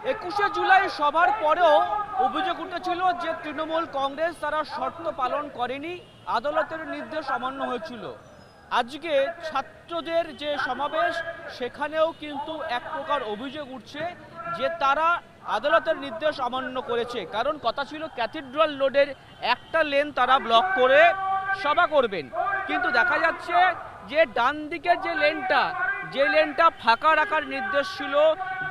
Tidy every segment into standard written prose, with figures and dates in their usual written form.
21শে জুলাই সভার পরেও অভিযোগ উঠেছিল যে তৃণমূল কংগ্রেস তারা শর্ত পালন করেনি, আদালতের নির্দেশ অমান্য হয়েছিল। আজকে ছাত্রদের যে সমাবেশ সেখানেও কিন্তু এক প্রকার অভিযোগ উঠছে যে তারা আদালতের নির্দেশ অমান্য করেছে। কারণ কথা ছিল ক্যাথিড্রাল রোডের একটা লেন তারা ব্লক করে সভা করবেন, কিন্তু দেখা যাচ্ছে যে ডান দিকের যে লেনটা ফাঁকা রাখার নির্দেশ ছিল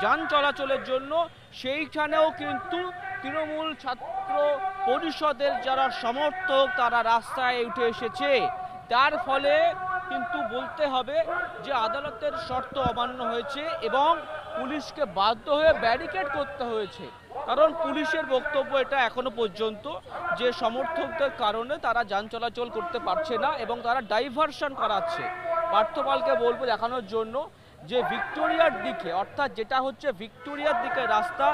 যান চলাচলের জন্য, সেইখানেও কিন্তু তৃণমূল ছাত্র পরিষদের যারা সমর্থক তারা রাস্তায় উঠে এসেছে। তার ফলে কিন্তু বলতে হবে যে আদালতের শর্ত অমান্য হয়েছে এবং পুলিশকে বাধ্য হয়ে ব্যারিকেড করতে হয়েছে। কারণ পুলিশের বক্তব্য এটা এখনো পর্যন্ত যে সমর্থকদের কারণে তারা যান চলাচল করতে পারছে না এবং তারা ডাইভারশন করাচ্ছে। পার্থপালকে বলবো দেখানোর জন্য যে ভিক্টোরিয়ার দিকে, অর্থাৎ যেটা হচ্ছে ভিক্টোরিয়ার দিকে রাস্তা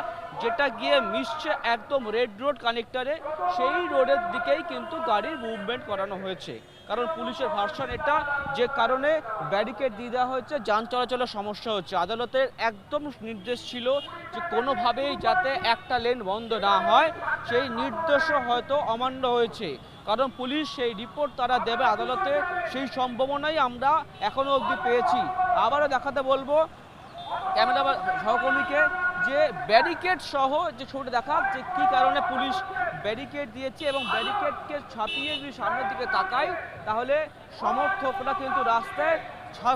যেটা গিয়ে মিশছে একদম রেড রোড কানেক্টরে, সেই রোডের দিকেই কিন্তু গাড়ির মুভমেন্ট করানো হয়েছে। কারণ পুলিশের ভার্সন এটা যে কারণে ব্যারিকেড দিয়ে দেওয়া হয়েছে, যান চলাচলের সমস্যা হচ্ছে। আদালতের একদম নির্দেশ ছিল যে কোনোভাবেই যাতে একটা লেন বন্ধ না হয়, সেই নির্দেশও হয়তো অমান্য হয়েছে। কারণ পুলিশ সেই রিপোর্ট তারা দেবে আদালতে, সেই সম্ভাবনাই আমরা এখনো অবধি পেয়েছি। আবারও দেখাতে বলবো ক্যামেরা সহকর্মীকে যে ব্যারিকেড সহ যে ছবিটা দেখা যে কী কারণে পুলিশ ব্যারিকেড দিয়েছে এবং ব্যারিকেডকে ছাপিয়ে যদি সামনের দিকে তাকাই তাহলে সমর্থকরা কিন্তু রাস্তায়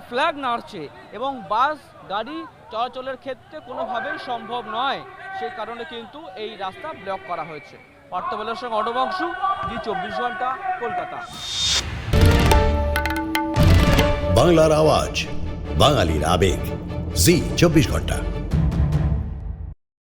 ফ্ল্যাগ নাড়ছে এবং বাস গাড়ি চলাচলের ক্ষেত্রে কোনোভাবেই সম্ভব নয়। সেই কারণে কিন্তু এই রাস্তা ব্লক করা হয়েছে। পার্থবলের সঙ্গে অডবংশু, জি 24 ঘন্টা, কলকাতা। বাংলার আওয়াজ, বাঙালির আবেগ, জি 24 ঘন্টা।